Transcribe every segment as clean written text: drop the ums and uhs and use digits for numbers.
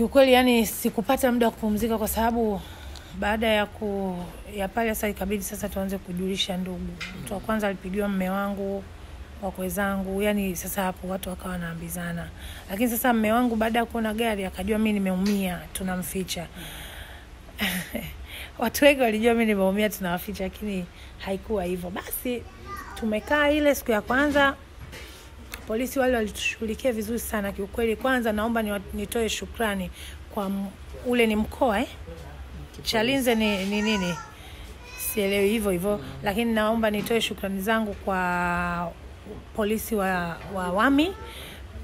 kiukweli yani sikupata muda wa kupumzika kwa sababu baada ya pale sasa ikabidi sasa tuanze kujulisha ndugu. Mtu wa kwanza alipigiwa mume wangu, wakwe zangu, yani sasa hapo watu wakawa wanaambizana. Lakini sasa mume wangu baada ya kuona gari akajua mimi nimeumia, tunamficha. Watu wengi walijua mimi nimeumia tunawaficha, lakini haikuwa hivyo. Basi tumekaa ile siku ya kwanza, polisi wale walitushughulikia vizuri sana kiukweli. Kwanza naomba nitoe shukrani kwa ule ni mkoa Chalinze ni nini? Sielewi hivyo. Lakini naomba nitoe shukrani zangu kwa polisi wa Wami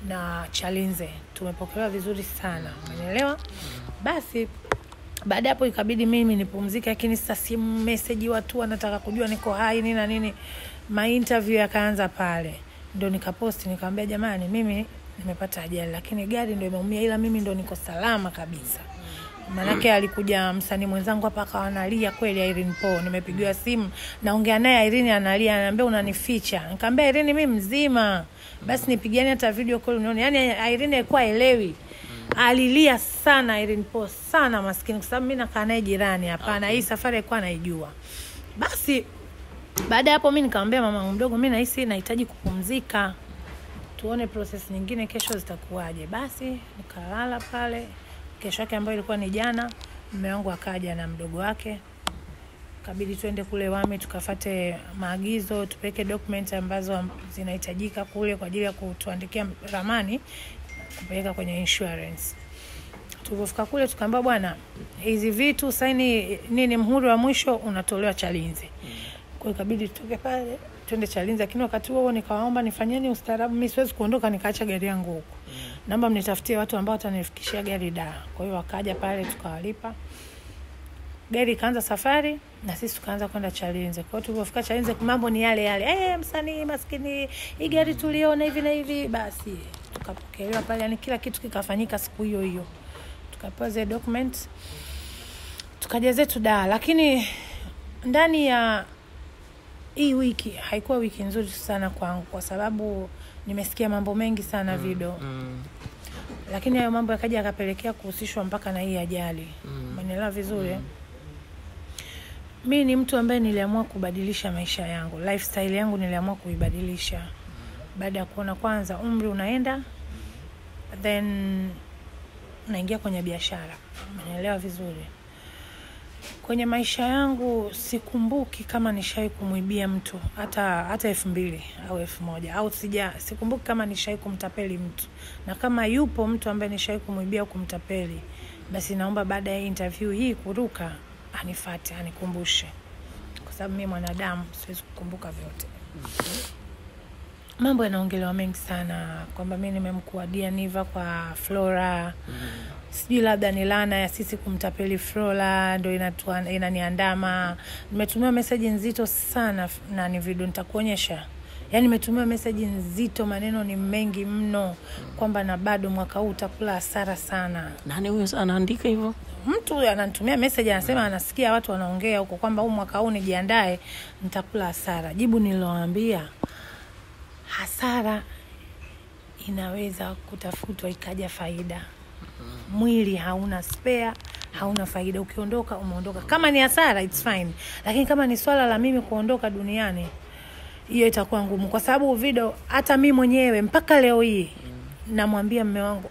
na Chalinze. Tumepokelewa vizuri sana. Umeelewa? Basi baada hapo ikabidi mimi nipumzike, lakini sasa simu message watu wanataka kujua niko hai nini na nini. Interview yakaanza pale. Ndio nikaposti nikamwambia jamani mimi nimepata ajali lakini gari ndio imeumia ila mimi ndio niko salama kabisa. Manake alikuja msanii mwenzangu hapa akawa analia kweli Irene Po. Nimepigiwa simu naongea naye Irene analia ananiambia unanificha. Nikamwambia Irene mimi mzima. Basi nipigiane hata video call unione. Yaani Irene alikuwa elewi. Alilia sana Irene Po sana maskini kwa sababu mimi nakaa naye jirani hapa na hii safari alikuwa anaijua. Basi baada hapo mimi nikamwambia mama mdogo mimi nahisi nahitaji kupumzika. Tuone process nyingine kesho zitakuwaje. Basi nikalala pale. Kesho yake ambayo ilikuwa ni jana, mume wangu akaja na mdogo wake. Kabidi tuende kule Wami tukafate maagizo, tupeke document ambazo zinahitajika kule kwa ajili ya kutuandikia ramani kupeleka kwenye insurance. Tulipofika kule tukaambia bwana, hizi vitu saini nini mhuri wa mwisho unatolewa Chalinze. Kwa hiyo ikabidi tutoke pale twende Chalinze, lakini wakati huo nikawaomba nifanyeni ustaarabu, mimi siwezi kuondoka nikaacha gari yangu huko. Naomba mnitafutie watu ambao watanifikishia gari da. Kwa hiyo wakaja pale tukawalipa. Gari ikaanza safari na sisi tukaanza kwenda Chalinze. Kwa hiyo tulipofika Chalinze mambo ni yale. Msanii maskini, hii gari tuliona hivi na hivi. Basi tukapokelewa pale, yani kila kitu kikafanyika siku hiyo hiyo. Tukapewa zile documents. Tukaja zetu da, lakini ndani ya hii wiki haikuwa wiki nzuri sana kwangu kwa sababu nimesikia mambo mengi sana video. Lakini hayo mambo yakaja yakapelekea kuhusishwa mpaka na hii ajali. Umeelewa vizuri? Mimi ni mtu ambaye niliamua kubadilisha maisha yangu. Lifestyle yangu niliamua kuibadilisha. Baada ya kuona kwanza umri unaenda, then naingia kwenye biashara. Umeelewa vizuri? Kwenye maisha yangu sikumbuki kama nishai kumuibia mtu hata 2000 au 1000 au sikumbuki kama nishai kumtapeli mtu. Na kama yupo mtu ambaye nishai kumuibia au kumtapeli, basi naomba baada ya interview hii kuruka anifuate, anikumbushe. Kwa sababu mimi mwanadamu siwezi kukumbuka vyote. Mambo yanaongelewa mengi sana kwamba mimi nimemkuadia Niva kwa Flora. Sijui labda ni laana ya sisi kumtapeli Flora ndio inaniandama. Nimetumia message nzito sana na ni video nitakuonyesha. Yaani nimetumia message nzito, maneno ni mengi mno kwamba na bado mwaka huu utakula hasara sana. Nani huyo anaandika hivyo? Mtu ananitumia message anasema anasikia watu wanaongea huko kwamba huu mwaka huu nijiandae nitakula hasara. Jibu nilowaambia hasara inaweza kutafutwa ikaja faida. Mwili hauna spare, hauna faida. Ukiondoka umeondoka. Kama ni hasara it's fine. Lakini kama ni swala la mimi kuondoka duniani, hiyo itakuwa ngumu kwa sababu video hata mimi mwenyewe mpaka leo hii namwambia mume wangu,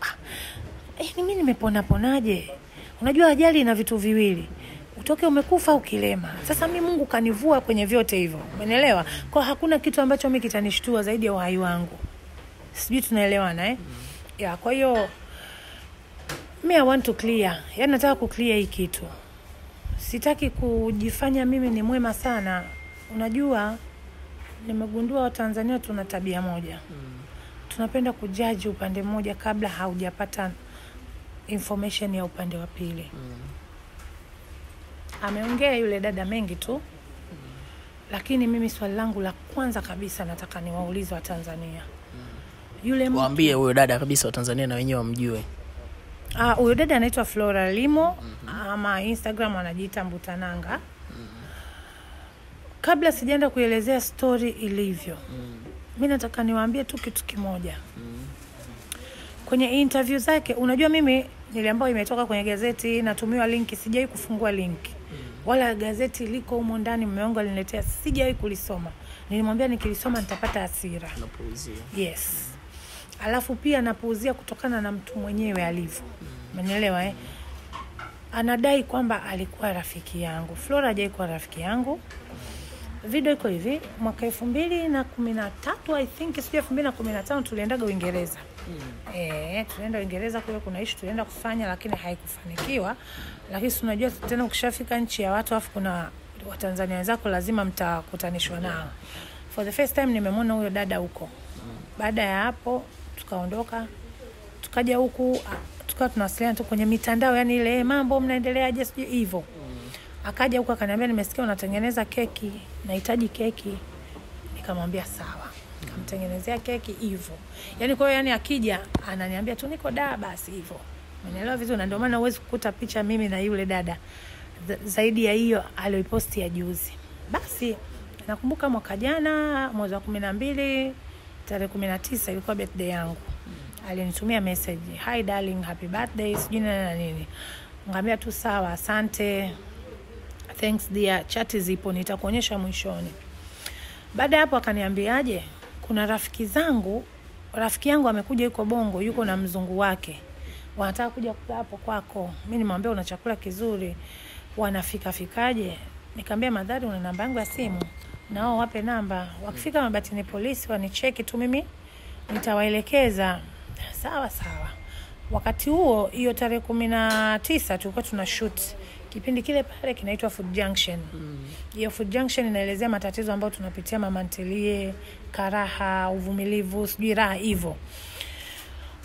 ni mimi nimeponaje? Unajua ajali ina vitu viwili. Utoke umekufa au kilema. Sasa mimi Mungu kanivua kwenye vyote hivyo. Umeelewa? Kwa hakuna kitu ambacho mimi kitanishtua zaidi ya uhai wangu. Sijui tunaelewana ya kwa hiyo I want to clear. Yaani nataka kuclear hii kitu. Sitaki kujifanya mimi ni mwema sana. Unajua nimegundua Watanzania tuna tabia moja. Tunapenda kujudge upande mmoja kabla haujapata information ya upande wa pili. Ameongea yule dada mengi tu. Lakini mimi swali langu la kwanza kabisa nataka niwaulize Watanzania. Yule waambie huyo dada kabisa Watanzania na wenyewe wamjue. Huyo dada anaitwa Flora Limo, ama Instagram anajiita Mbutananga. Kabla sijaenda kuelezea story ilivyo, mimi nataka niwaambie tu kitu kimoja. Kwenye interview zake, unajua mimi niliambiwa imetoka kwenye gazeti, natumiwa link, sijawahi kufungua link. Wala gazeti liko humo ndani, mume wangu aliniletea, sijawahi kulisoma. Nilimwambia nikilisoma nitapata hasira. Napuuzia. Yes. Alafu pia napuuzia kutokana na mtu mwenyewe alivyo. Umenielewa Anadai kwamba alikuwa rafiki yangu. Flora hajawahi kuwa rafiki yangu. Video iko hivi, mwaka 2013 I think, sio 2015 tuliendaga Uingereza. Tulienda Uingereza kule kuna issue tulienda kufanya lakini haikufanikiwa. Lakini tunajua tena ukishafika nchi ya watu afu kuna Watanzania wenzako lazima mtakutanishwa nao. For the first time nimemwona huyo dada huko. Baada ya hapo tukaondoka, tukaja huku, tukawa tunawasiliana tu kwenye mitandao, yani ile mambo mnaendeleaje sijui hivyo. Akaja huko akaniambia nimesikia unatengeneza keki, nahitaji keki. Nikamwambia sawa. Nikamtengenezea keki hivyo. Yani kwa hiyo yani akija ananiambia tu niko basi hivyo. Umeelewa vizuri, na ndio maana huwezi kukuta picha mimi na yule dada zaidi ya hiyo aliyoposti ya juzi. Basi nakumbuka mwaka jana mwezi wa 12 tarehe 19 ilikuwa birthday yangu. Alinitumia message, "Hi darling, happy birthday." Sijui na nini. Ngambia tu sawa, asante. Thanks dear, chat zipo nitakuonyesha mwishoni. Baada hapo akaniambiaje, kuna rafiki yangu amekuja yuko Bongo, yuko na mzungu wake. Wanataka kuja kula hapo kwako. Mimi nimwambia una chakula kizuri. Wanafikaje? Nikamwambia Madhari una namba yangu ya simu. Nao wape namba. Wakifika Mabatini polisi wanicheki tu mimi nitawaelekeza. Sawa. Wakati huo hiyo tarehe 19 tulikuwa tuna shoot. Kipindi kile pale kinaitwa Food Junction. Hiyo Food Junction inaelezea matatizo ambayo tunapitia mama ntilie, karaha, uvumilivu, sijui raha hivyo.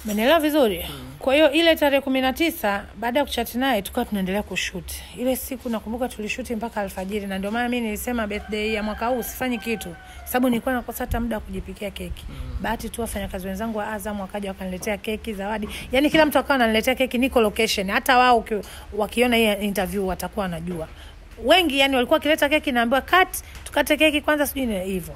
Umeelewa vizuri? Kwa hiyo ile tarehe 19 baada ya kuchati naye tukawa tunaendelea kushoot. Ile siku nakumbuka tulishoot mpaka alfajiri, na ndio maana mimi nilisema birthday ya mwaka huu sifanyi kitu sababu nilikuwa nakosa hata muda wa kujipikia keki. Bahati tu wafanyakazi wenzangu wa Azam wakaja wakaniletea keki, zawadi. Yaani kila mtu akawa ananiletea keki, niko location. Hata wao wakiona hii interview watakuwa wanajua. Wengi yani walikuwa kileta keki naambiwa tukate keki kwanza sijui hivyo.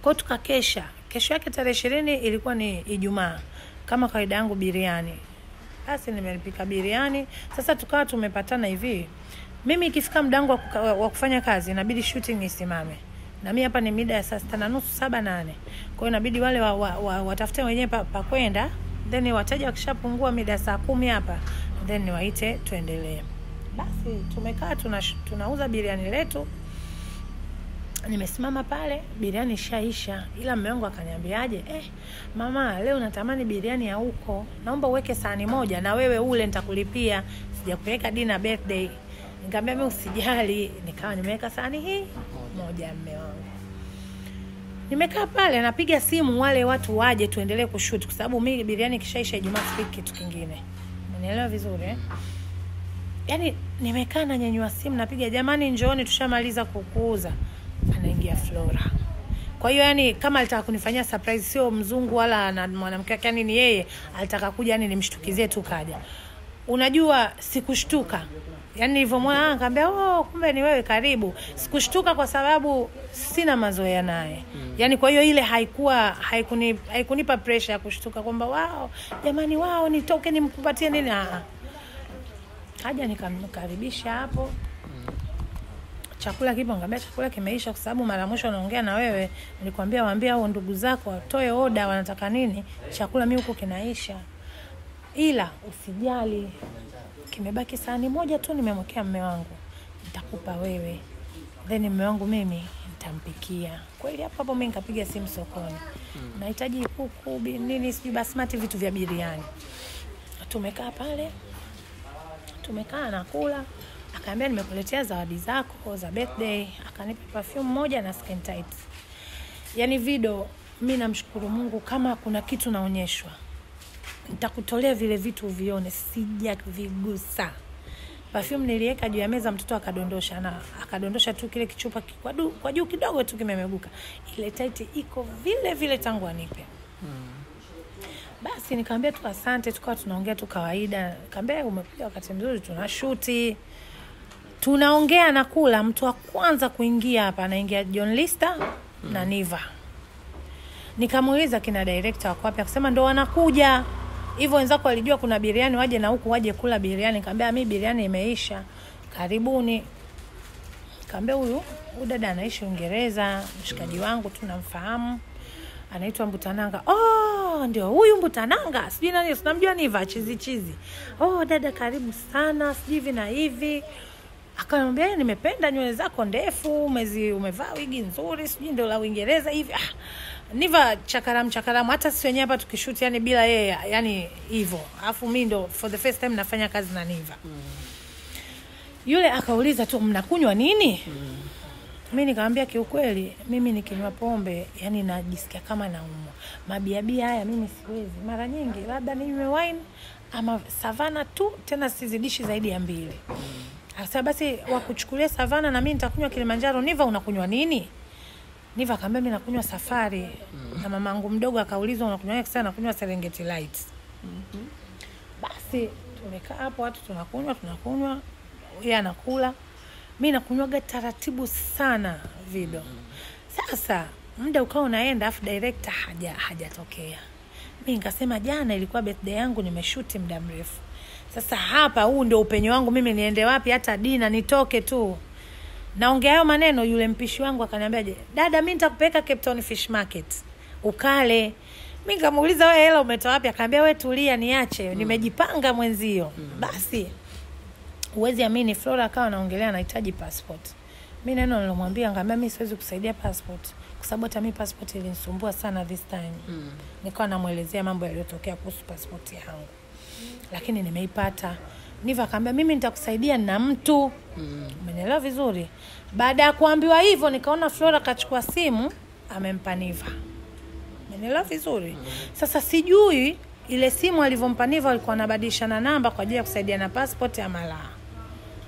Kwa tukakesha. Kesho yake tarehe 20 ilikuwa ni Ijumaa. Kama kawaida yangu biriani. Basi nimepika biriani. Sasa tukawa tumepatana hivi. Mimi ikifika muda wangu wa kufanya kazi inabidi shooting isimame. Na mimi hapa ni mida ya saa 6:30 7:08. Kwa hiyo inabidi wale watafute wenyewe pa kwenda, then wateja wakishapungua mida saa 10 hapa, then niwaite tuendelee. Basi tumekaa tunauza biriani letu. Nimesimama pale, biriani ishaisha, ila mume wangu akaniambiaje, mama leo natamani biriani ya huko, naomba uweke sahani moja na wewe ule nitakulipia, sijakupeleka dinner birthday. Nikamwambia mimi usijali, nikawa nimeweka sahani hii moja mume wangu. Nimekaa pale napiga simu wale watu waje tuendelee kushoot kwa sababu mimi biriani kishaisha Ijumaa tupike kitu kingine. Umenielewa vizuri Yaani nimekaa na nyanyua simu napiga, jamani njooni tushamaliza kukuuza. Anaingia Flora. Kwa hiyo yani kama alitaka kunifanyia surprise, sio mzungu wala na mwanamke wake, yani ni yeye alitaka kuja yani nimshtukizie tu kaja. Unajua sikushtuka. Yani nilivyomuona nikamwambia kumbe ni wewe, karibu. Sikushtuka kwa sababu sina mazoea naye. Yani kwa hiyo ile haikunipa pressure ya kushtuka kwamba jamani nitoke nimkupatie nini. Kaja nikamkaribisha hapo. Chakula kipo, ngambia chakula kimeisha kwa sababu mara mwisho naongea na wewe nilikwambia waambie hao ndugu zako watoe order wanataka nini, chakula mimi huko kinaisha. Ila usijali, kimebaki sahani moja tu nimemwekea mume wangu, nitakupa wewe, then mume wangu mimi nitampikia. Kweli hapo mimi nikapiga simu sokoni, nahitaji kuku nini sijui basmati, vitu vya biriani. Tumekaa pale, tumekaa na kula. Akaambia nimekuletea zawadi zako za birthday, akanipa perfume moja na skin tight. Yani video mimi namshukuru Mungu, kama kuna kitu naonyeshwa nitakutolea vile vitu uvione, sija vigusa. Perfume niliweka juu ya meza, mtoto akadondosha tu kile kichupa kwa juu kidogo tu kimemeguka. Ile tight iko vile vile tangu anipe. Basi nikamwambia tu asante, tukawa tunaongea tu kawaida. Nikamwambia umekuja wakati mzuri, tunashuti. Tunaongea na kula. Mtu wa kwanza kuingia hapa anaingia John Lister na Niva. Nikamuuliza kina director wako wapi, akasema ndo wanakuja. hivyo wenzako walijua kuna biriani, waje na huku waje kula biriani. Nikamwambia mimi biriani imeisha, karibuni. Nikamwambia huyu dada anaishi Uingereza, mshikaji wangu tunamfahamu, anaitwa Mbutananga. Oh, ndio huyu Mbutananga, sijui nani, tunamjua Niva chizi. Oh dada, karibu sana, sijui hivi na hivi. Akamwambia nimependa nywele zako ndefu, umevaa wigi nzuri, sijui ndio la Uingereza hivi. Niva chakaramu, hata sisi wenyewe hapa tukishoot yani bila yeye, yani hivyo. Alafu mimi ndo for the first time nafanya kazi na Niva. Yule akauliza tu mnakunywa nini? Mimi nikamwambia kiukweli mimi nikinywa pombe yani najisikia kama naumwa. Mabiabia haya mimi siwezi. Mara nyingi labda ninywe wine ama Savana tu, tena sizidishi zaidi ya 2. Sasa basi wakuchukulia Savana na mimi nitakunywa Kilimanjaro. Niva unakunywa nini? Niva akamwambia mimi nakunywa Safari. Na mamangu mdogo akaulizwa unakunywa nini? Sana nakunywa Serengeti Light. Basi tumekaa hapo watu tunakunywa. Yeye anakula. Mimi nakunywaga taratibu sana video. Sasa muda ukao unaenda afu director hajatokea. Mimi nikasema jana ilikuwa birthday yangu, nimeshoot muda mrefu. Sasa hapa huu ndio upenyo wangu, mimi niende wapi? Hata dina nitoke tu. Naongea hayo maneno, yule mpishi wangu akaniambia, dada mimi nitakupeleka Cape Town Fish Market ukale. Mimi nikamuuliza wewe hela umetoa wapi? Akaniambia wewe tulia niache, nimejipanga mwenzio. Basi uwezi amini, Flora akawa anaongelea anahitaji passport. Mimi neno nilomwambia, ngambia mimi siwezi kusaidia passport kwa sababu hata mimi passport ilinisumbua sana this time. Nikawa namuelezea mambo yaliyotokea kuhusu passport yangu. Lakini nimeipata. Niva akamwambia mimi nitakusaidia na mtu. Umenielewa vizuri? Baada ya kuambiwa hivyo nikaona Flora kachukua simu amempa Niva. Umenielewa vizuri? Sasa sijui ile simu alivyompa Niva alikuwa anabadilishana namba kwa ajili ya kusaidia na passport ya mala.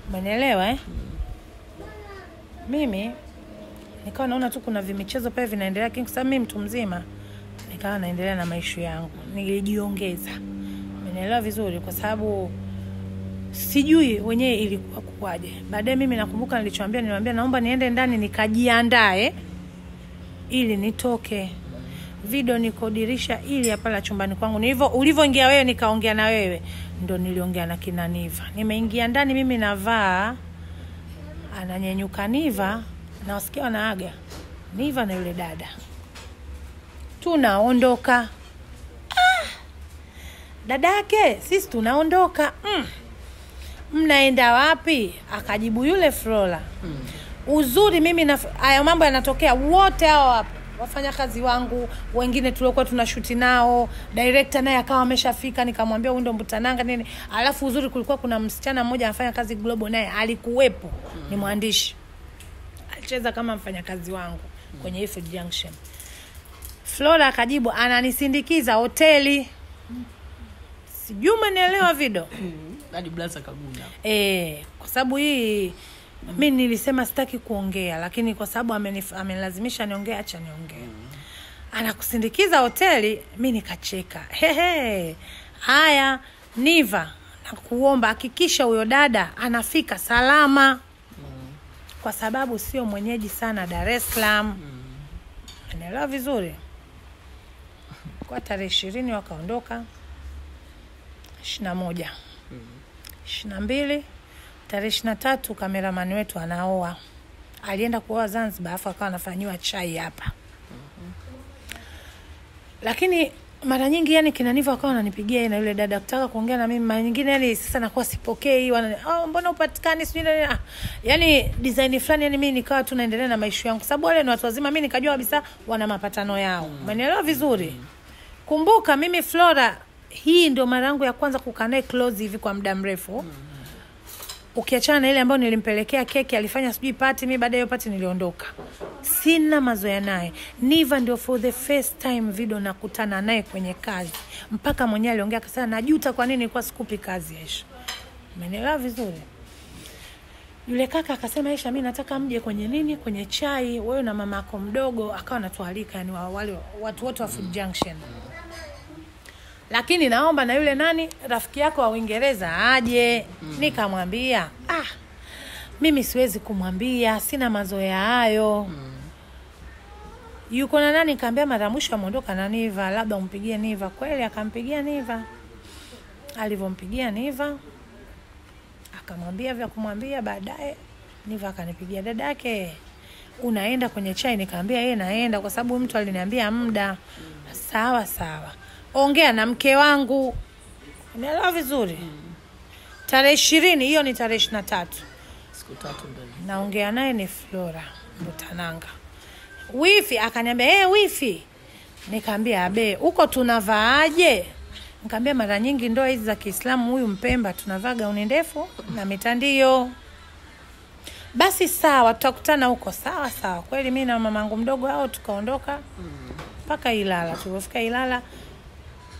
Umenielewa Mimi nikawa naona tu kuna vimichezo pale vinaendelea, kwa sababu mimi mtu mzima nikawa naendelea na maisha yangu. Nilijiongeza. Umenielewa vizuri? Kwa sababu sijui wenyewe ilikuwa kuwaje. Baadaye mimi nakumbuka nilimwambia naomba niende ndani nikajiandae ili nitoke. Video nikodirisha ili hapa la chumbani kwangu. Ni hivyo ulivyoingia wewe nikaongea na wewe, ndo niliongea na kina Niva. Nimeingia ndani mimi navaa, ananyenyuka Niva, na wasikia wanaaga Niva na yule dada. Tunaondoka. Dadake, sisi tunaondoka. Mnaenda wapi? Akajibu yule Flora. Uzuri mimi na haya mambo yanatokea wote hao hapa. Wafanya kazi wangu, wengine tuliokuwa tunashoot nao, director naye akawa ameshafika, nikamwambia huyu ndo Mbutananga nini. Alafu uzuri kulikuwa kuna msichana mmoja anafanya kazi Global naye alikuwepo, ni mwandishi. Alicheza kama mfanyakazi wangu kwenye Iford Junction. Flora akajibu ananisindikiza hoteli. Sijui umenielewa video? Hadi blaza kaguna. Kwa sababu hii mimi nilisema sitaki kuongea, lakini kwa sababu amenilazimisha niongee, acha niongee. Anakusindikiza hoteli, mimi nikacheka. Haya, Niva, nakuomba hakikisha huyo dada anafika salama. Kwa sababu sio mwenyeji sana Dar es Salaam. Unaelewa vizuri? Kwa tarehe 20 wakaondoka. 21. 22. Tarehe 23 cameraman wetu anaoa. Alienda kuoa Zanzibar, afa akawa anafanywa chai hapa. Lakini mara nyingi yani kina Niva akawa ananipigia na yule dada kutaka kuongea na mimi. Mara nyingine yani sasa nakuwa sipokei, mbona upatikani sijui nini. Yani design fulani yani mimi nikawa tu naendelea na maisha yangu. Sababu wale ni watu wazima, mimi nikajua kabisa wana mapatano yao. Umenielewa vizuri? Kumbuka mimi Flora, hii ndio mara yangu ya kwanza kukaa naye close hivi kwa muda mrefu. Ukiachana na ile ambayo nilimpelekea keki, alifanya sijui party, mimi baada ya party niliondoka. Sina mazoea naye. Niva ndio for the first time video nakutana naye kwenye kazi. Mpaka mwenyewe aliongea akasema najuta kwa nini nilikuwa sikupi kazi Aisha. Umenielewa vizuri? Yule kaka akasema Aisha, mimi nataka mje kwenye nini? Kwenye chai, wewe na mama yako mdogo. Akawa anatualika yani wale watu wote wa Food Junction. Lakini naomba na yule nani rafiki yako wa Uingereza aje. Nikamwambia mimi siwezi kumwambia, sina mazoea hayo. Yuko na nani? Nikamwambia mara mwisho ameondoka na Niva, labda umpigie Niva. Kweli akampigia Niva. Alivompigia Niva akamwambia vya kumwambia, baadaye Niva akanipigia, dadake unaenda kwenye chai? Nikamwambia yeye naenda kwa sababu mtu aliniambia muda. Sawa, ongea na mke wangu. Unaelewa vizuri? Tarehe 20, hiyo ni tarehe 23. Siku 3 mbele. Naongea naye ni Flora Mbutananga. Wifi akaniambia, wifi. Nikamwambia, huko tunavaaje? Nikamwambia mara nyingi ndoa hizi za Kiislamu huyu Mpemba tunavaa gauni ndefu na mitandio. Basi sawa, tutakutana huko. Sawa. Kweli mimi na mamangu mdogo hao tukaondoka mpaka Ilala. Tulipofika Ilala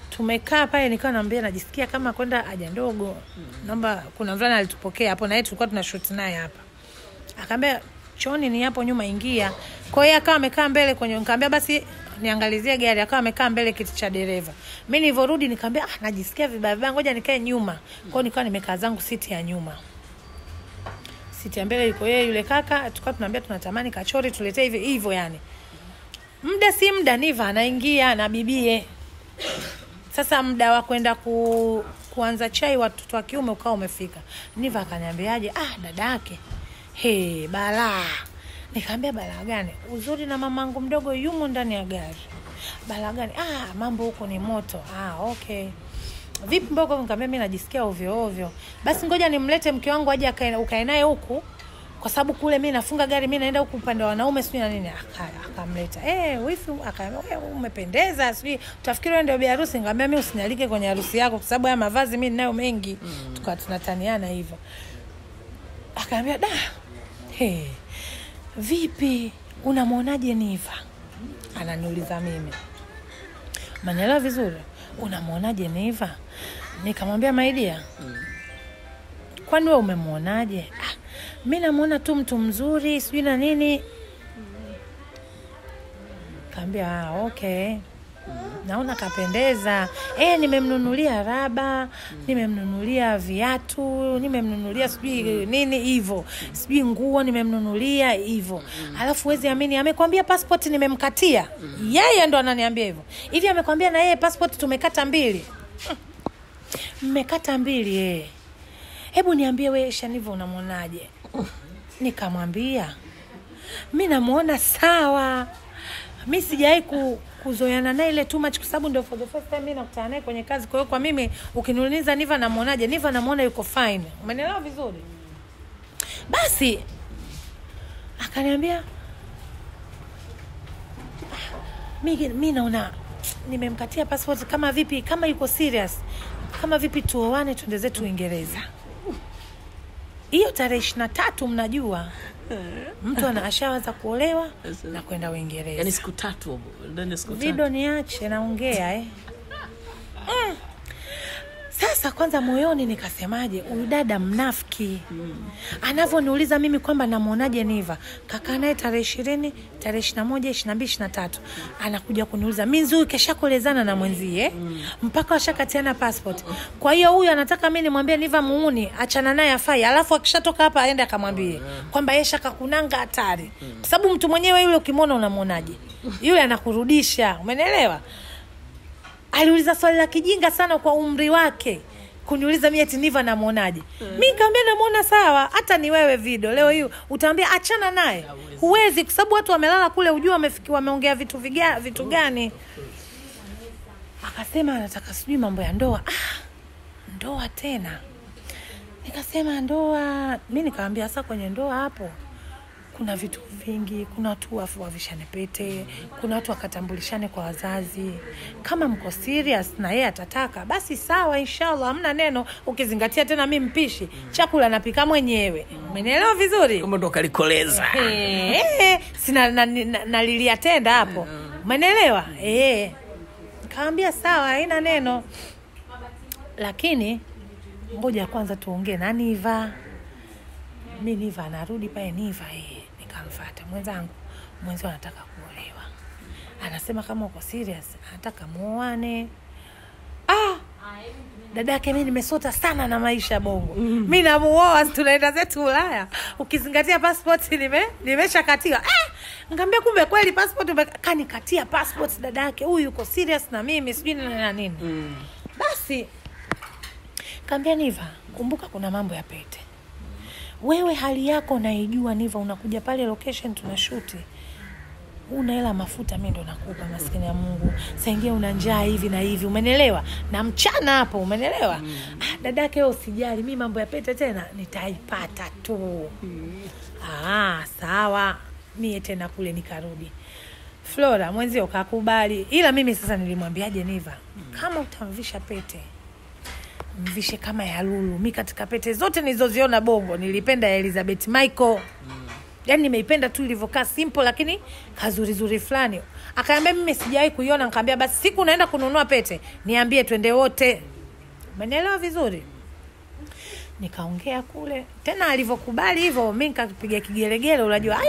tumekaa pale, nikawa naambia najisikia kama kwenda haja ndogo. Naomba, kuna mvulana alitupokea hapo na yeye tulikuwa tunashoot naye hapa. Akamwambia chooni ni hapo nyuma, ingia. Kwa hiyo akawa amekaa mbele kwenye, nikamwambia basi niangalizie gari. Akawa amekaa mbele kiti cha dereva. Mimi nilivorudi nikamwambia najisikia vibaya, ngoja nikae nyuma. Kwa hiyo nikawa nimekaa zangu siti ya nyuma. Siti ya mbele yuko yeye yule kaka, tukao tunaambia tunatamani kachori tuletee hivi hivyo yani. Muda si muda Niva anaingia na bibie. Sasa muda wa kwenda kuanza chai watoto wa kiume ukao umefika. Niva akaniambiaje, dadake. Balaa. Nikamwambia balaa gani? Uzuri na mamangu mdogo yumo ndani ya gari. Balaa gani? Mambo huko ni moto. Okay. Vipi mbogo? Nikamwambia mimi najisikia ovyo. Basi ngoja nimlete mke wangu aje ukae naye huku. Kwa sababu kule mimi nafunga gari, mimi naenda huku upande wa wanaume sio na nini. Akamleta. Wifi akaambia umependeza, sio utafikiri wewe ndio bi harusi. Nikamwambia mimi usinialike kwenye harusi yako kwa sababu haya mavazi mimi ninayo mengi. Tukawa tunataniana hivyo. Akaambia vipi unamuonaje Niva? Ananiuliza mimi. Manela vizuri. Unamuonaje Niva? Nikamwambia maidia. Kwani wewe umemuonaje? Mimi namuona tu mtu mzuri, sijui na nini. Kaambia okay. Naona kapendeza. Nimemnunulia raba, nimemnunulia viatu, nimemnunulia sijui nini hivyo. Sijui nguo nimemnunulia hivyo. Alafu wezi amini amekwambia passport nimemkatia. Yeye ndo ananiambia hivyo. Hivi amekwambia na yeye passport tumekata 2. Mmekata 2 Hebu niambie wewe Shaniva unamuonaje? Nikamwambia mimi namuona sawa. Mimi sijai kuzoeana naye ile too much kwa sababu ndio for the first time mimi nakutana naye kwenye kazi. Kwa hiyo kwa mimi ukiniuliza Niva namuonaje? Niva namuona yuko fine. Umeelewa vizuri? Basi akaniambia mimi naona nimemkatia passport kama vipi, kama yuko serious. Kama vipi tuoane tuende zetu Uingereza. Hiyo tarehe 23 mnajua. Mtu anashaanza kuolewa na kwenda Uingereza. Yaani siku 3 ndani siku 3. Video niache naongea Sasa kwanza moyoni nikasemaje, huyu dada mnafiki. Anavoniuliza mimi kwamba namuonaje Niva. Kaka naye tarehe 20, tarehe 21, 22, 23. Anakuja kuniuliza mimi nzuri keshakolezana na mwenzie mpaka washakatiana passport. Kwa hiyo huyu anataka mimi nimwambie Niva muuni, achana naye afai. Alafu akishatoka hapa aende akamwambie kwamba yeye shakakunanga hatari. Kwa sababu mtu mwenyewe yule ukimwona unamuonaje? Yule anakurudisha. Umeelewa? Aliuliza swali la kijinga sana kwa umri wake. Kuniuliza mimi eti Niva namuonaje? Mimi nikamwambia namuona sawa. Hata ni wewe video leo hiyo utaambia achana naye. Huwezi kwa sababu watu wamelala kule ujua wameongea vitu gani. Akasema anataka sijui mambo ya ndoa. Ndoa tena. Nikasema ndoa. Mimi nikamwambia sasa kwenye ndoa hapo kuna vitu vingi, kuna watu wavishane pete, kuna watu wakatambulishane kwa wazazi. Kama mko serious na yeye atataka, basi sawa inshallah, hamna neno. Ukizingatia tena mimi mpishi, chakula napika mwenyewe. Umenielewa vizuri? Kama ndo kalikoleza. Sina nalilia tenda hapo. Umenielewa? Kaambia sawa, haina neno. Lakini ngoja kwanza tuongee na Niva. Mimi Niva anarudi pale Niva nikamfuata mwenzangu anataka kuolewa. Anasema kama uko serious anataka muoane. Dadake mimi nimesota sana na maisha Bongo. Mimi namuoa tunaenda zetu Ulaya. Ukizingatia passport nimeshakatia. Ngambia kumbe kweli passport kanikatia passport dadake. Huyu yuko serious na mimi sijui na nini. Basi Kaambia Niva, kumbuka kuna mambo ya pete. Wewe hali yako naijua Niva, unakuja pale location tunashoot. Una hela mafuta mimi ndo nakupa, maskini ya Mungu. Saingia una njaa hivi na hivi, umenielewa? Na mchana hapo, umenielewa? Dadake wewe usijali, mimi mambo ya pete tena nitaipata tu. Sawa. Mie tena kule nikarudi. Flora mwenzio kakubali. Ila mimi sasa nilimwambiaje Niva, kama utamvisha pete, mvishe kama ya Lulu. Mimi katika pete zote nilizoziona Bongo nilipenda ya Elizabeth Michael. Yaani nimeipenda tu ilivyokaa simple lakini kazuri fulani. Akaambia mimi sijawahi kuiona, nikamwambia basi siku naenda kununua pete niambie twende wote. Umenielewa vizuri? Nikaongea kule. Tena alivyokubali hivyo mimi nikapiga kigelegele, unajua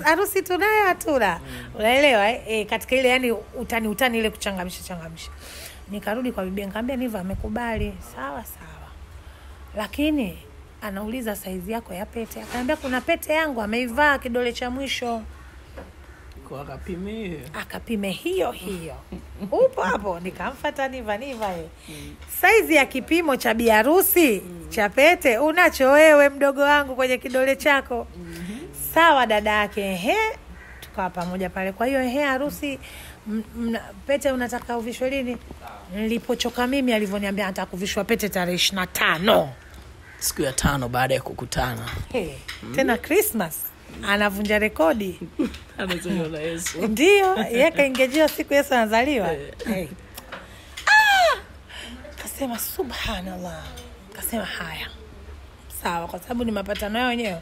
harusi tunayo hatuna. Unaelewa katika ile yani utani ile kuchangamsha. Nikarudi kwa bibi nikamwambia Niva amekubali. Sawa. Lakini anauliza size yako ya pete. Akaambia kuna pete yangu ameivaa kidole cha mwisho. Kwa Akapime hiyo. Upo hapo nikamfuata Niva size ya kipimo cha biharusi cha pete unacho wewe mdogo wangu kwenye kidole chako. Sawa dada yake. Tukawa pamoja pale. Kwa hiyo harusi pete unataka uvishwe lini? Nilipochoka mimi alivyoniambia nataka kuvishwa pete tarehe 25. Siku ya 5 baada ya kukutana. Tena Christmas. Anavunja rekodi. Anazaliwa na Yesu. Ndio, yeye kaingejiwa siku Yesu anazaliwa. Kasema subhanallah. Kasema haya. Sawa, kwa sababu ni mapatano yao wenyewe.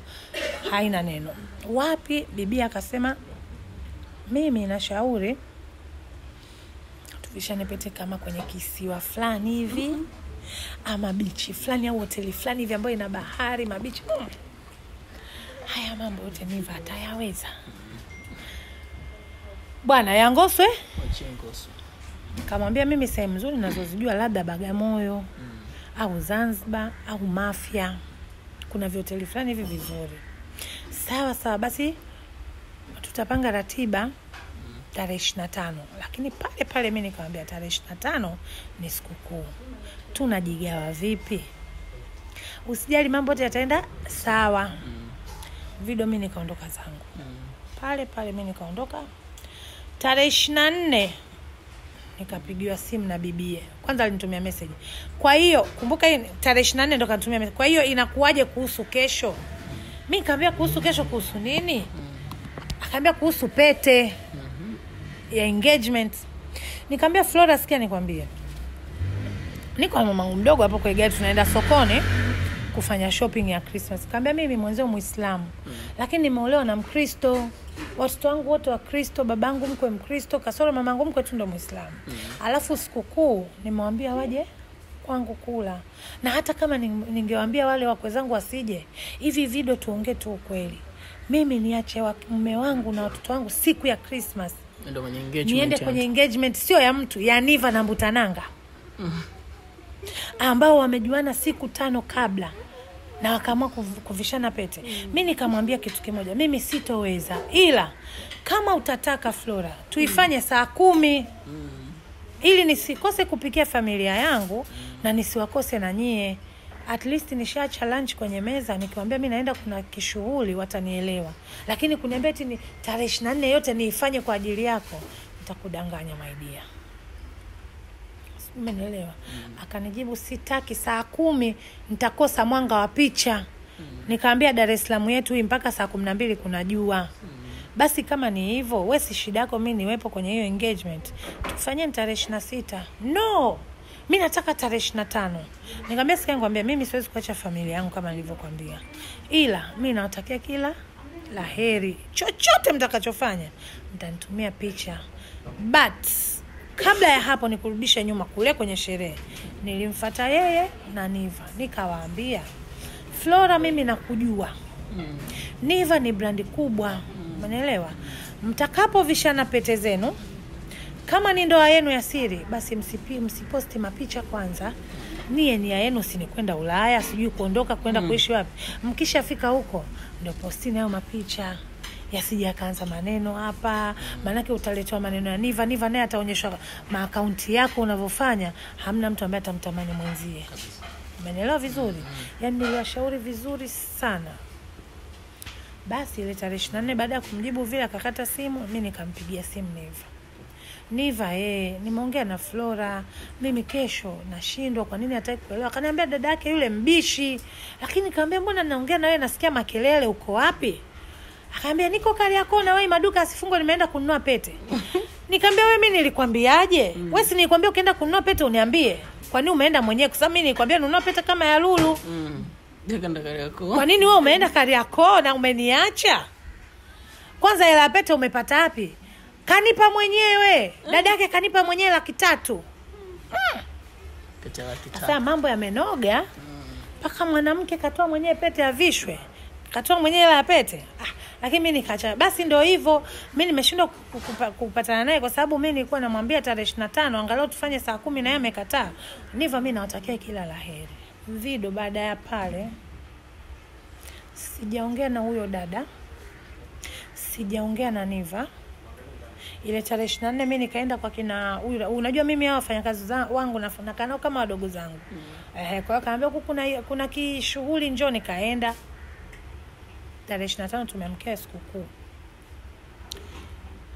Haina neno. Wapi bibi akasema mimi nashauri tuvishane pete kama kwenye kisiwa fulani hivi ama bichi fulani au hoteli fulani hivi ambayo ina bahari, mabichi. Haya mambo yote Niva atayaweza. Bwana Yangoswe. Nikamwambia mimi sehemu nzuri ninazozijua labda Bagamoyo au Zanzibar au Mafia. Kuna hoteli fulani hivi vizuri. Sawa basi tutapanga ratiba tarehe 25. Lakini pale mimi nikamwambia tarehe 25 ni sikukuu. Tunajigawa vipi? Usijali mambo yote yataenda sawa. Video mimi nikaondoka zangu. Pale mimi nikaondoka. Tarehe 24 nikapigiwa simu na bibie. Kwanza alinitumia message. Kwa hiyo kumbuka hii tarehe 24 ndo kanitumia message. Kwa hiyo inakuwaje kuhusu kesho? Mimi nikamwambia kuhusu kesho kuhusu nini? Akaambia kuhusu pete ya engagement. Nikamwambia Flora sikia nikwambie. Niko na mamangu mdogo hapo kwa gari tunaenda sokoni kufanya shopping ya Christmas. Kaambia mimi mwanzo Muislamu lakini nimeolewa na Mkristo. Watoto wangu wote wa Kristo, babangu mkwe Mkristo, kasoro mamangu mkwe tu ndo Muislamu. Alafu sikukuu nimewambia waje kwangu kula. Na hata kama ningewaambia wale wakwe zangu wasije, hivi video tuongee tu ukweli. Mimi niache mume wangu na watoto wangu siku ya Christmas. Niende kwenye engagement sio ya mtu, ya Niva na Mbutananga. Ambao wamejuana siku 5 kabla na wakaamua kuvishana pete. Mimi nikamwambia kitu kimoja, mimi sitoweza. Ila kama utataka Flora, tuifanye saa 10. Ili nisikose kupikia familia yangu na nisiwakose na nyie. At least nishaacha lunch kwenye meza, nikiwaambia mimi naenda kuna kishughuli watanielewa. Lakini kuniambia eti ni tarehe 24 yote niifanye kwa ajili yako, nitakudanganya my dear. Umenielewa? Akanijibu sitaki, saa 10 nitakosa mwanga wa picha. Nikamwambia Dar es Salaam yetu hii mpaka saa 12 kuna jua. Basi kama ni hivyo, wewe si shida yako mimi niwepo kwenye hiyo engagement. Tufanye tarehe 26. No. Mimi nataka tarehe 25. Nikamwambia sikia nikwambia mimi siwezi kuacha familia yangu kama nilivyokuambia. Ila mimi nawatakia kila laheri. Chochote mtakachofanya, mtanitumia picha. But kabla ya hapo nikurudisha nyuma kule kwenye sherehe. Nilimfuata yeye na Niva. Nikawaambia, Flora mimi nakujua. Niva ni brandi kubwa. Umeelewa? Mtakapovishana pete zenu, kama ni ndoa yenu ya siri, basi msiposti mapicha kwanza. Nia yenu si ni kwenda Ulaya, sijui kuondoka kwenda kuishi wapi. Mkishafika huko ndio postini hayo mapicha. Yasije kaanza maneno hapa, manake utaletwa maneno ya Niva naye ataonyeshwa akaunti yako unavyofanya, hamna mtu ambaye atamtamani mwenzie. Umenielewa vizuri? Yaani niliwashauri vizuri sana. Basi ile tarehe 24 baada ya kumjibu vile akakata simu, mimi nikampigia simu Niva, nimeongea na Flora, mimi kesho nashindwa, kwa nini hataki kuelewa? Akaniambia dada yake yule mbishi. Lakini nikamwambia mbona naongea na wewe nasikia makelele, uko wapi? Akaniambia niko Kariakoo na wewe maduka asifungwe, nimeenda kununua pete. Nikamwambia wewe mimi nilikwambiaje? Wewe si nilikwambia ukienda kununua pete uniambie. Kwa nini umeenda mwenyewe? Kwa sababu mimi nilikwambia nunua pete kama ya Lulu. Nikaenda Kariakoo. Kwa nini wewe umeenda Kariakoo na umeniacha? Kwanza hela pete umepata wapi? Kanipa mwenyewe. Dada yake kanipa mwenyewe 300,000. Pete 300,000. Sasa mambo yamenoga. Paka mwanamke katoa mwenyewe pete avishwe. Katoa mwenyewe hela pete. Lakini mimi nikacha. Basi ndio hivyo. Mimi nimeshindwa kupatana naye kwa sababu mimi nilikuwa namwambia tarehe 25 angalau tufanye saa 10 na yeye amekataa. Niva mimi nawatakia kila laheri. Video baada ya pale sijaongea na huyo dada. Sijaongea na Niva. Ile tarehe 24 mimi nikaenda kwa kina huyu. Unajua mimi hao wafanyakazi wangu nafanana nao kama wadogo zangu. Kwa hiyo akaambia kuna kishughuli njoo, nikaenda. Tarehe 25 tumeamkia sikukuu.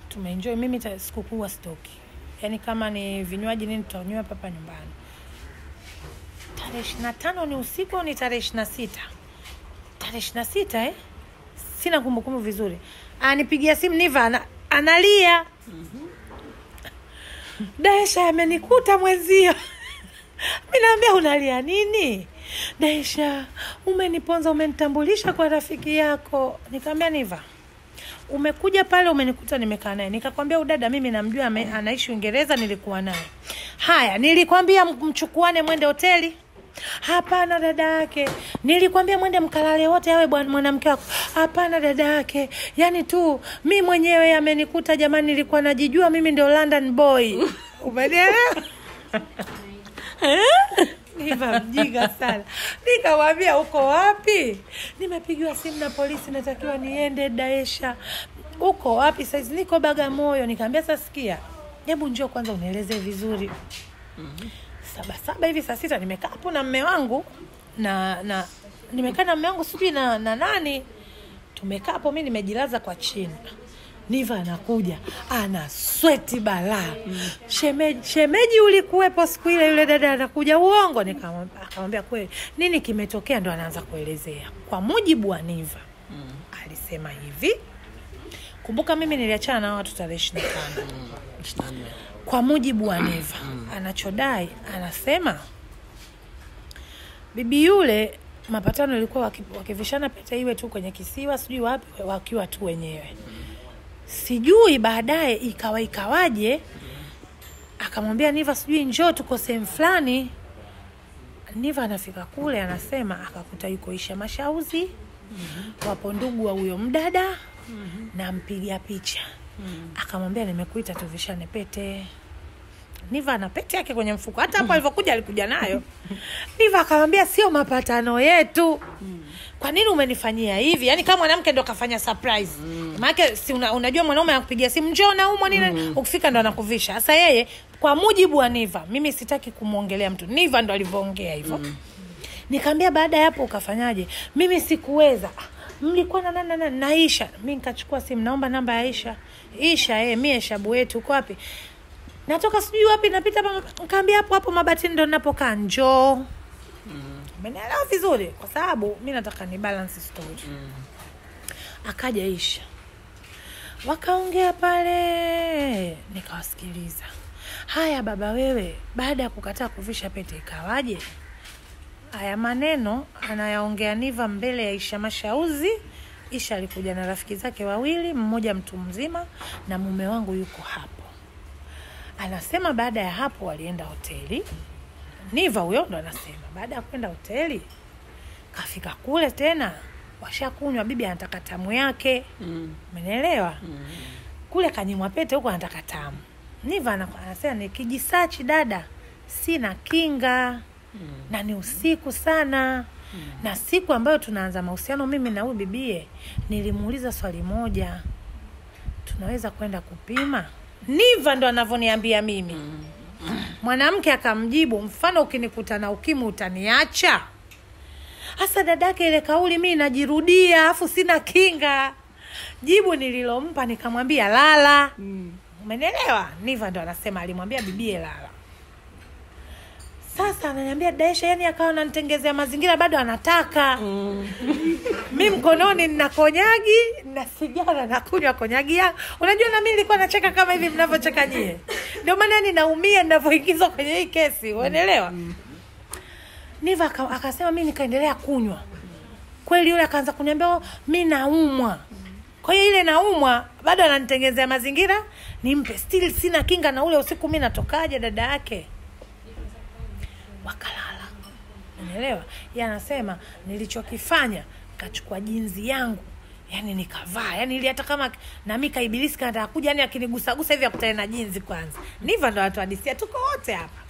Tumeenjoy. Mimi sikukuu wa stoki. Yaani kama ni vinywaji nini tutanywa hapa nyumbani. Tarehe 25 ni usiku, ni tarehe 26. Tarehe 26 sina kumbukumbu vizuri. Anipigia simu Niva analia. Daisha amenikuta mwenzio. Mimi naambia unalia nini? Daisha, umeniponza, umenitambulisha kwa rafiki yako. Nikamwambia Niva, umekuja pale umenikuta nimekaa naye. Nikakwambia udada mimi namjua anaishi Uingereza, nilikuwa naye. Haya, nilikwambia mchukuane mwende hoteli. Hapana dada yake. Nilikwambia mwende mkalale wote awe mwanamke wako. Hapana dada yake. Yaani tu mimi mwenyewe amenikuta jamani, nilikuwa najijua mimi ndio London boy. Umeelewa? Niva mjinga sana. Nikamwambia uko wapi? Nimepigiwa simu na polisi natakiwa niende Daisha. Uko wapi sasa? Niko Bagamoyo. Nikamwambia sasa sikia. Hebu njoo kwanza unieleze vizuri. 7 hivi saa 6 nimekaa hapo na mume wangu na nimekaa na mume wangu sijui na nani. Tumekaa hapo mimi nimejilaza kwa chini. Niva anakuja, ana sweat balaa. Shemeji ulikuwepo siku ile, yule dada anakuja uongo. Akamwambia kweli. Nini kimetokea? Ndo anaanza kuelezea. Kwa mujibu wa Niva, alisema hivi. Kumbuka mimi niliachana na watu tarehe 25. Kwa mujibu wa Niva, anachodai, anasema bibi yule mapatano ilikuwa wakivishana pete iwe tu kwenye kisiwa sijui wapi, wakiwa tu wenyewe. Sijui baadaye ikawaje akamwambia Niva sijui njoo tuko sehemu fulani. Niva anafika kule, anasema akakuta yuko Isha Mashauzi, wapo ndugu wa huyo mdada na mpiga picha. Akamwambia nimekuita tuvishane pete. Niva ana pete yake kwenye mfuko. Hata hapo alipokuja alikuja nayo. Niva akamwambia sio mapatano yetu. Kwa nini umenifanyia hivi? Yaani kama mwanamke ndo kafanya surprise. Maana si unajua mwanaume anakupigia simu njoo na umo nini, ukifika ndo anakuvisha. Sasa yeye kwa mujibu wa Niva, mimi sitaki kumuongelea mtu. Niva ndo alivyoongea hivyo. Nikamwambia baada ya hapo ukafanyaje? Mimi sikuweza. Mlikuwa na nani na Aisha. Mimi nikachukua simu, naomba namba ya Aisha. Aisha mimi shabu wetu uko wapi? Natoka sijui wapi, napita hapa. Nikamwambia hapo Mabatini ndo ninapokaa, njoo. Umeelewa vizuri kwa sababu mimi nataka ni balance story. Akaja Aisha. Wakaongea pale, nikawasikiliza. Haya baba wewe, baada ya kukataa kuvisha pete ikawaje? Haya maneno anayaongea Niva mbele ya Isha Mashauzi. Isha alikuja na rafiki zake wawili, mmoja mtu mzima na mume wangu yuko hapo. Anasema baada ya hapo walienda hoteli. Niva huyo ndo anasema baada ya kwenda hoteli kafika kule tena washakunywa, bibi anataka tamu yake. Umeelewa? Kule kanyimwa pete, huko anataka tamu. Niva anasema nikijisachi dada sina kinga. Na ni usiku sana. Na siku ambayo tunaanza mahusiano mimi na huyu bibie, nilimuuliza swali moja. Tunaweza kwenda kupima? Niva ndo anavyoniambia mimi. Mwanamke akamjibu, mfano ukinikuta na ukimwi utaniacha? Hasa dadake ile kauli mimi najirudia afu sina kinga. Jibu nililompa nikamwambia lala. Umeelewa? Niva ndo anasema alimwambia bibie lala. Sasa ananiambia Daisha, yani akawa ananitengezea mazingira bado anataka. Mimi mkononi nina konyagi na sigara na kunywa konyagi yangu. Unajua na mimi nilikuwa nacheka kama hivi mnavyocheka nyie. Ndio maana ninaumia ninavyoingizwa kwenye hii kesi, unaelewa? Niva akasema mimi nikaendelea kunywa. Kweli yule akaanza kuniambia mimi naumwa. Kwa hiyo ile naumwa bado ananitengezea mazingira nimpe, still sina kinga na ule usiku mimi natokaje dada yake. Wakalala. Unaelewa? Yeye anasema nilichokifanya kachukua jinzi yangu. Yani nikavaa. Yani ili hata kama na mimi kaibilisi kanataka kuja yani akinigusa gusa hivi akutane na jinzi kwanza. Niva ndo watu hadisia tuko wote hapa.